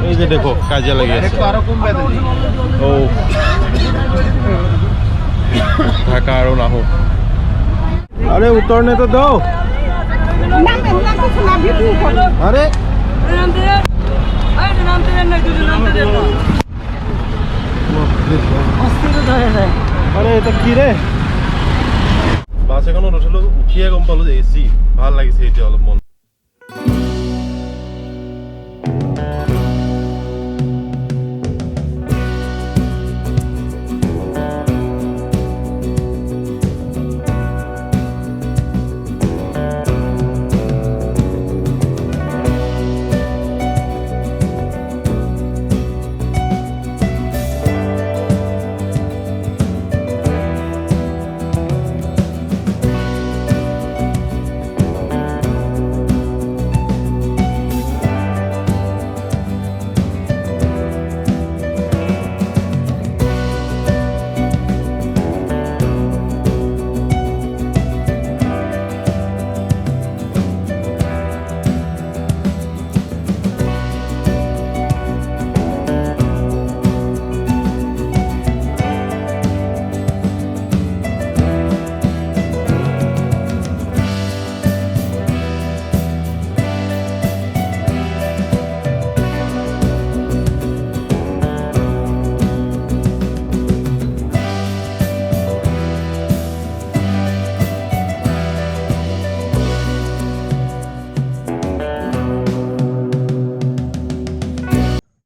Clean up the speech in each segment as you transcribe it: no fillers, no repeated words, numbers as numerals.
এই যে দেখো কাজিয়া লাগি আছে ও ঢাকা আৰু নাহো আরে উত্তরনে তো দাও আরে আরে এটা কি রে বাস এখনো উঠিলো উঠিয়ে গম পালো যে এসি ভাল লাগিছে এতিয়া অলপ মন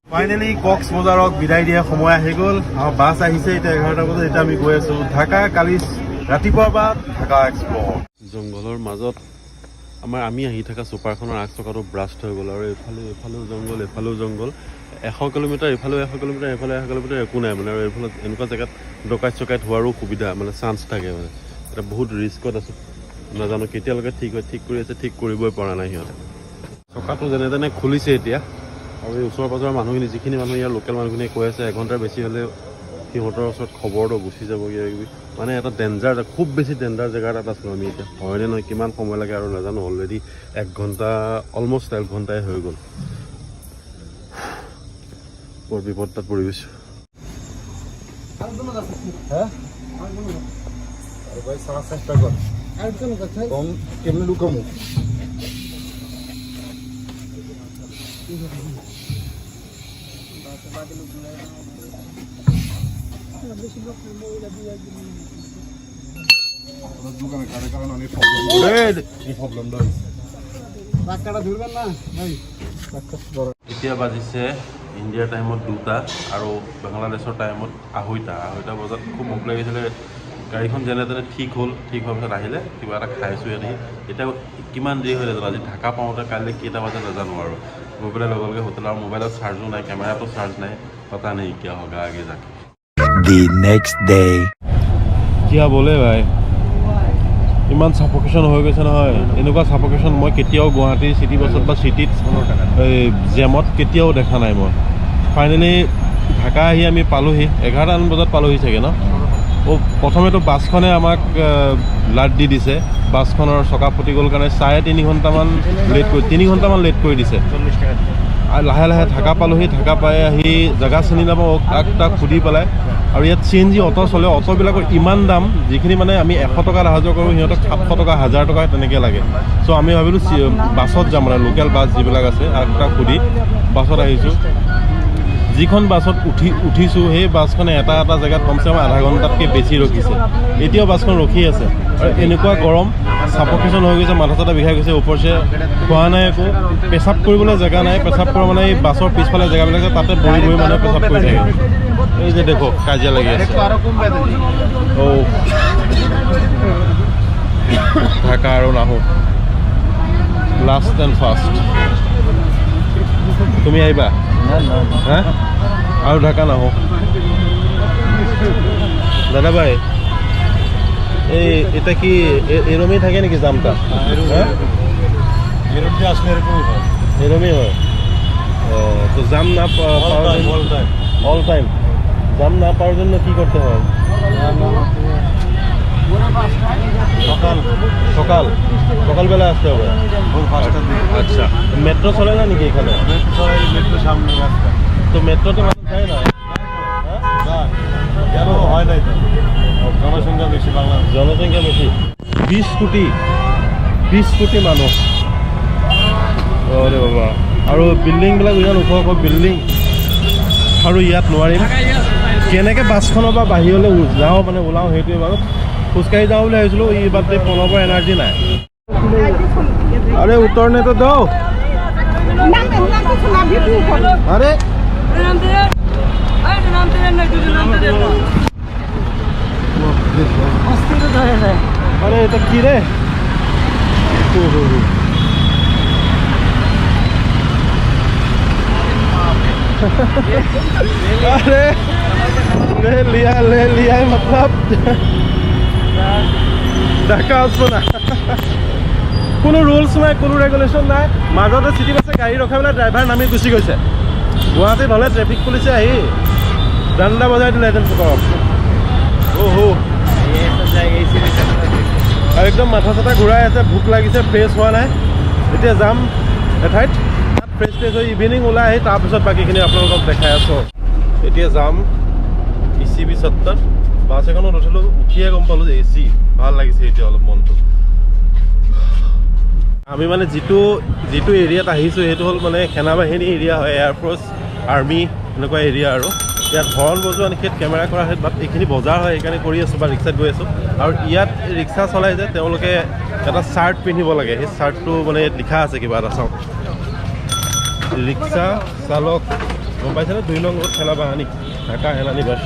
ফাইনেলি কক্সবাজাৰক বিদায় দিয়া সময় আহি গ'ল আৰু বাছ আহিছে এতিয়া 11টা বজাত এতিয়া আমি গৈ আছো ঢাকা কালি ৰাতিপুৱাৰ পৰা ঢাকা এক্সপ্ল'ৰ জংঘলৰ মাজত আমি আহি থকা চুপাৰখনৰ আগ চকাটো ব্ৰাষ্ট হৈ গ'ল আৰু এফালেও জংঘল 100 কিলোমিটাৰ এফালেও 100 কিলোমিটাৰ এফালে 100 কিলোমিটাৰ একো নাই মানে আৰু এইফালে এনেকুৱা জেগাত ডকাইত হোৱাৰো সুবিধা মানে চান্স থাকে মানে এটা বহুত ৰিস্কত আছে নাজানো কেতিয়ালৈকে ঠিক কৰি আছে ঠিক কৰিবই পৰা নাই সিহঁতে চকাটো যেনে তেনে খুলিছে এতিয়া আৰু এই ওচৰ পাজৰৰ মানুহখিনি যিখিনি মানুহ ইয়াৰ লোকেল মানুহখিনিয়ে কৈ আছে এঘণ্টাৰ বেছি হ'লে সিহঁতৰ ওচৰত খবৰটো গুচি যাব কিবা মানে এটা ডেঞ্জাৰ খুব বেছি ডেঞ্জাৰ জেগা এটাত আছিলোঁ আমি এতিয়া হয়নে নহয় কিমান সময় লাগে আৰু নাজানো অলৰেডি 1 ঘণ্টা অলমষ্ট 1 ঘণ্টাই হৈ গ'ল বৰ বিপদ তাত পৰি গৈছোঁ এতিয়া বাজিছে ইণ্ডিয়াৰ টাইমত 2টা আৰু বাংলাদেশৰ টাইমত 2:30 বজাত খুব ভোক লাগিছিলে গাড়ীখন যেনে তেনে ঠিক হোৱাৰ পিছত আহিলে কিবা এটা খাইছোঁ ইয়াত এতিয়া কিমান দেৰি হৈ যায় আজি ঢাকা পাওঁতে কাইলৈ কেইটা বজাত নাজানো আৰু গৈ পেলাই লগে হোটেল আৰু মোবাইলত চাৰ্জো নাই কেমেৰাটো চাৰ্জ নাই পতা নাই কিয় হোগা আগে যাকে The next day কিয় বোলে ভাই ইমান সাফোকেশ্যন হৈ গৈছে নহয় এনেকুৱা সাফোকেশ্যন মই কেতিয়াও গুৱাহাটী চিটি বাছত বা চিটিত জেমত কেতিয়াও দেখা নাই মই ফাইনেলি ঢাকা আহি আমি পালোহি 11টা বজাত পালোহি চাগে ন প্ৰথমেতো বাছখনে আমাক লাট দি দিছে বাছখনৰ চকা ফুটি গ'ল কাৰণে 3.5 ঘণ্টামান লেট কৰি দিছে আৰু লাহে লাহে ঢাকা পালোহি ঢাকা পাই আহি জেগা চিনি নাপাওঁ তাক সুধি পেলাই আৰু ইয়াত CNG অটো চলে অটোবিলাকৰ ইমান দাম যিখিনি মানে আমি 100 টকাত অহা যোৱা কৰোঁ সিহঁতক 700 টকা 1000 টকা তেনেকৈ লাগে চ' আমি ভাবিলোঁ বাছত যাম মানে লোকেল বাছ যিবিলাক আছে তাক সুধি বাছত আহিছোঁ যিখন বাছত উঠিছোঁ সেই বাছখনে এটা জেগাত কমচে কম আধা ঘণ্টাতকৈ বেছি ৰখিছে এতিয়াও বাছখন ৰখি আছে আৰু এনেকুৱা গৰম সাফোকেশ্যন হৈ গৈছে মাথা চাথা বিষাই গৈছে ওপৰছে খোৱা নাই একো পেচাব কৰিবলৈ জেগা নাই পেচাব কৰা মানে এই বাছৰ পিছফালে জেগাবিলাক আছে তাতে বহি মানুহে পেচাব কৰি থাকে এই যে দেখো কাজিয়া লাগি আছে ও ঢাকা আৰু নাহো লাষ্ট এণ্ড ফাৰ্ষ্ট তুমি আহিবা হা আৰু ঢাকা নাহো দাদা ভাই এই এটা কি এরমই থাকে নাকি জামটা এরমটা আসলে এরকমই হয় এরমই হয় তো জাম না অল টাইম জাম না পাওয়ার জন্য কি করতে হয় সকাল সকাল সকালবেলা আসতে হবে আচ্ছা মেট্রো চলে না নাকি এখানে মেট্রো সামনে রাস্তা তো মেট্রোতে মানুষ যায় না কেন হয় নাই তো জনসংখ্যা বেশি বাংলাদেশ জনসংখ্যা বেশি 20 কোটি মানুহ অৰে বাবা আৰু বিল্ডিংবিলাক ইমান ওখ ওখ বিল্ডিং আৰু ইয়াত নোৱাৰিম কেনেকৈ বাছখনৰ পৰা বাহিৰলৈ যাওঁ মানে ওলাওঁ সেইটোৱে বাৰু খোজকাঢ়ি যাওঁ বুলি ভাবিছিলোঁ ই বাদে পলবৰ এনাৰ্জি নাই আৰে উত্তৰনে তো দাও আৰে আৰে এটা কি ৰে अरे ले लिया है मतलब ঢাকা আসবো না কোনো ৰুলছ নাই কোনো ৰেগুলেশ্যন নাই মাজতে চিটি বাছে গাড়ী ৰখাই পেলাই ড্ৰাইভাৰ নামি গুচি গৈছে গুৱাহাটীত হ'লে ট্ৰেফিক পুলিচে আহি ডাণ্ডা বজাই দিলে এদিন কৰক অ'হো আৰু একদম মাথা চাথা ঘূৰাই আছে ভোক লাগিছে ফ্ৰেছ হোৱা নাই এতিয়া যাম এঠাইত ফ্ৰেছ হৈ ইভিনিং ওলাই আহি তাৰপিছত বাকীখিনি আপোনালোকক দেখাই আছোঁ এতিয়া যাম ECB চত্বৰ বাছ এখনত উঠিলোঁ উঠিয়ে গম পালোঁ যে AC ভাল লাগিছে এতিয়া অলপ মনটো আমি মানে যিটো এৰিয়াত আহিছোঁ সেইটো হ'ল মানে সেনাবাহিনী এৰিয়া হয় এয়াৰফ'ৰ্চ আৰ্মি এনেকুৱা এৰিয়া আৰু ইয়াত হৰ্ণ বজোৱা নিষেধ কেমেৰা কৰা হয় বাট এইখিনি বজাৰ হয় সেইকাৰণে কৰি আছোঁ বা ৰিক্সাত গৈ আছোঁ আৰু ইয়াত ৰিক্সা চলাই যে তেওঁলোকে এটা চাৰ্ট পিন্ধিব লাগে সেই চাৰ্টটো মানে লিখা আছে কিবা এটা চাওঁ ৰিক্সা চালক গম পাইছেনে 2 নং সেনাবাহিনী ঢাকা সেনানিবাস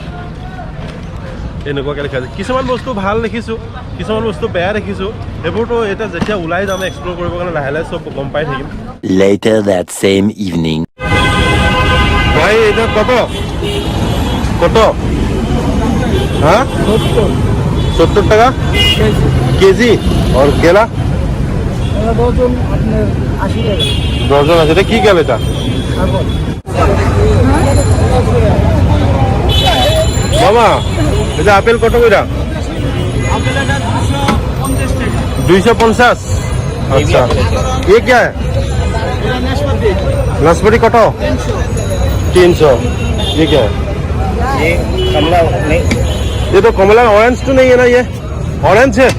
এনেকুৱাকৈ লিখা আছে কিছুমান বস্তু ভাল দেখিছোঁ কিছুমান বস্তু বেয়া দেখিছোঁ সেইবোৰতো এতিয়া যেতিয়া ওলাই যাম এক্সপ্ল'ৰ কৰিবৰ কাৰণে লাহে লাহে চব গম পাই থাকিম Later that same evening. ভাই এটা কত হ্যাঁ 70 টাকা কেজি আর কেলা দর্জন আছে এটা কি গেল এটা মামা এটা আপেল কত কইরা 250 अच्छा ये क्या है नाशपाती कटो 300 ये क्या है ये कमला नहीं ये तो कमला ऑरेंज तो नहीं है ना ये ऑरेंज है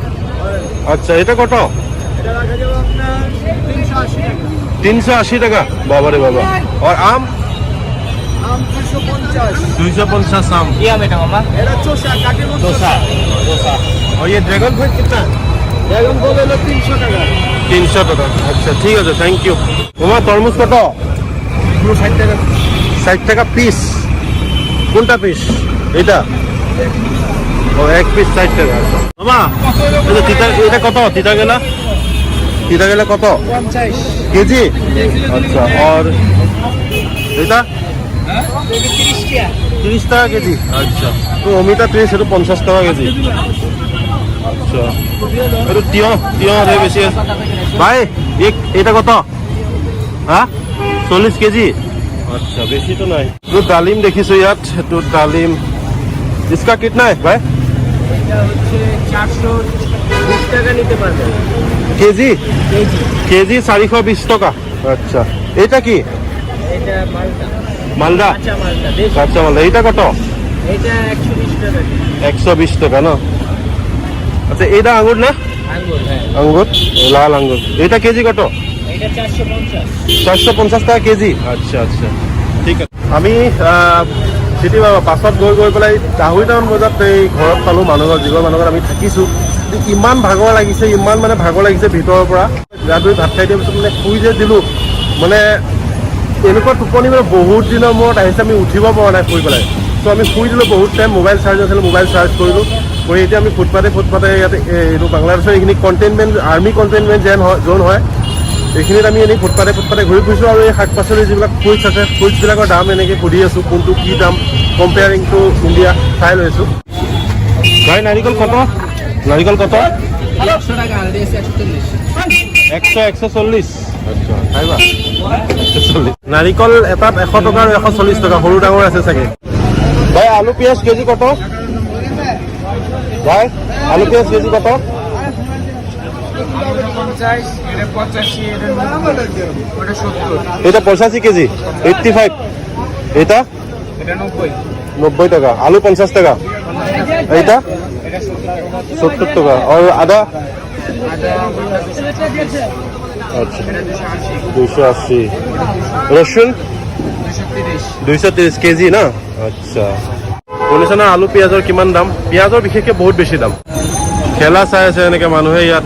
अच्छा ये तो कटो 380 টাকা बाबा रे बाबा और आम 250 आम क्या बेटा मामा डोसा और ये ड्रैगन फ्रूट कितना ड्रैगन को ले लो 300 টাকা 300 টাকা আচ্ছা ঠিক আছে থ্যাংক ইউ ওমা তরমুজ কত 60 টাকা 60 টাকা পিস কোনটা পিস এটা ও এক পিস 60 টাকা মামা এটা কত তিতা গেলা কত 50 কেজি আচ্ছা আর এটা 30 টাকা কেজি আচ্ছা তো অমিতা 30 এটা 50 টাকা কেজি আচ্ছা এটা তিয়হ রে বেশি আছে ভাই এটা কত হ্যাঁ 40 কেজি अच्छा बेसी तो नहीं तो डालिम देखिছো ইয়াত তো ডালিম इसका कितना है भाई এটা হচ্ছে 420 টাকা নিতে পারবেন কেজি কেজি 420 টাকা আচ্ছা এটা কি এটা মালদা কাঁচা মালটা দেশি কাঁচা মালদা এটা কত এটা 120 টাকা 120 টাকা না আচ্ছা এটা আঙ্গুর না আঙ্গুর হ্যাঁ আঙ্গুর লাল আঙ্গুর এটা কেজি কত এটা 450 450 টাকা কেজি আচ্ছা আচ্ছা ঠিক আছে আমি চিটি বাছত গৈ পেলাই 2:30 বজাত এই ঘৰত পালোঁ মানুহৰ যিঘৰ মানুহৰ আমি থাকিছোঁ ইমান ভাগৰ লাগিছে ইমান মানে ভাগৰ লাগিছে ভিতৰৰ পৰা ৰাতি ভাত খাই দিয়াৰ পিছত মানে শুই যে দিলোঁ মানে এনেকুৱা টোপনি মানে বহুত দিনৰ মূৰত আহিছে আমি উঠিব পৰা নাই শুই পেলাই ত' আমি শুই দিলোঁ বহুত টাইম মোবাইল চাৰ্জ আছিলে মোবাইল চাৰ্জ কৰিলোঁ কৰি এতিয়া আমি ফুটপাতে ইয়াতে এইটো বাংলাদেশৰ এইখিনি কণ্টেইনমেণ্ট আৰ্মি কণ্টেইনমেণ্ট জ'ন হয় এইখিনিত আমি এনেই ফুটপাতে ঘূৰি ফুৰিছোঁ আৰু এই শাক পাচলি যিবিলাক ফ্ৰুইটছ আছে ফ্ৰুইটছবিলাকৰ দাম এনেকৈ সুধি আছোঁ কোনটো কি দাম কম্পেয়াৰিং টু ইণ্ডিয়া চাই লৈছোঁ ভাই নাৰিকল কত নাৰিকল কত 100 টাকা আৰ দেশে 140 140 আচ্ছা খাইবা 140 নাৰিকল এটাত 100 টকা আৰু 140 টকা সৰু ডাঙৰ আছে চাগে ভাই আলু পিঁয়াজ কেজি কত ভাই আলু পেঁয়াজ কেজি কত? 50, এটা 85, এটা 90, ওটা 70, এটা 85 কেজি 85, এটা এটা 90, 90 টাকা, আলু 50 টাকা, এইটা এটা 70 টাকা, আর আদা আদা আচ্ছা এটা 280, 280, রসুন 230, 230 কেজি না? আচ্ছা শুনিছে না আলু পিঁয়াজৰ কিমান দাম? পিঁয়াজৰ বিশেষকৈ বহুত বেছি দাম। খেলা চাই আছে এনেকে মানুহে ইয়াত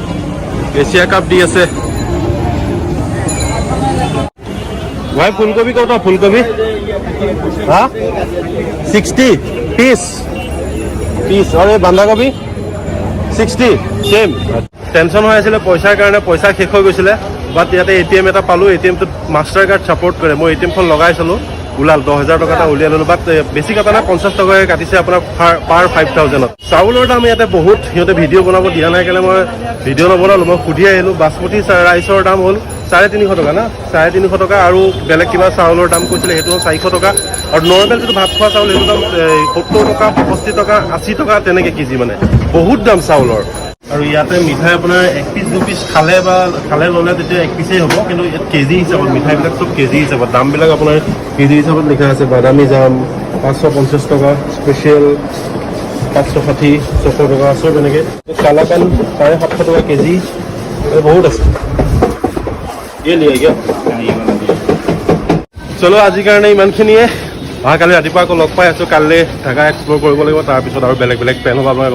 এছিয়া কাপ দি আছে। ভাই ফুলকবি কত? ফুলকবি হা 60 পিস পিস, আৰু এই বন্ধাকবি 60 সেম। টেনশ্যন হৈ আছিলে পইচাৰ কাৰণে, পইচা শেষ হৈ গৈছিলে, বাট ইয়াতে ATM এটা পালোঁ। ATMটোত মাষ্টাৰ কাৰ্ড ছাপোৰ্ট কৰে। মই ATMখন লগাই চালোঁ, ওলাল 10,000 টকা এটা উলিয়াই ল'লোঁ। বাট বেছি কটা নাই, 50 টকাকৈ কাটিছে আপোনাৰ পাৰ 5,000ত। চাউলৰ দাম ইয়াতে বহুত, সিহঁতে ভিডিঅ' বনাব দিয়া নাই কাৰণে মই ভিডিঅ' নবনালোঁ। মই সুধি আহিলোঁ, বাচমতি ৰাইচৰ দাম হ'ল 350 টকা না, 350 টকা, আৰু বেলেগ কিবা চাউলৰ দাম কৈছিলে সেইটো হ'ল 400 টকা, আৰু নৰ্মেল যিটো ভাত খোৱা চাউল সেইটো দাম 70 টকা, 65 টকা, 80 টকা তেনেকৈ কেজি, মানে বহুত দাম চাউলৰ। আৰু ইয়াতে মিঠাই আপোনাৰ 1 পিচ 2 পিচ খালে ল'লে তেতিয়া 1 পিচেই হ'ব, কিন্তু ইয়াত কেজি হিচাপত মিঠাইবিলাক চব কেজি হিচাপত, দামবিলাক আপোনাৰ কেজি হিচাপত লিখা আছে। বাদামী জাম 550 টকা, স্পেচিয়েল 560, 600 টকা, চব এনেকৈ। কালাকান 750 টকা কেজি, বহুত আছে। চলো আজিৰ কাৰণে ইমানখিনিয়ে। অহাকালি ৰাতিপুৱা আকৌ লগ পাই আছোঁ। কাইলৈ ঢাকা এক্সপ্ল'ৰ কৰিব লাগিব, তাৰপিছত আৰু বেলেগ বেলেগ প্লেন হ'ব আপোনাৰ।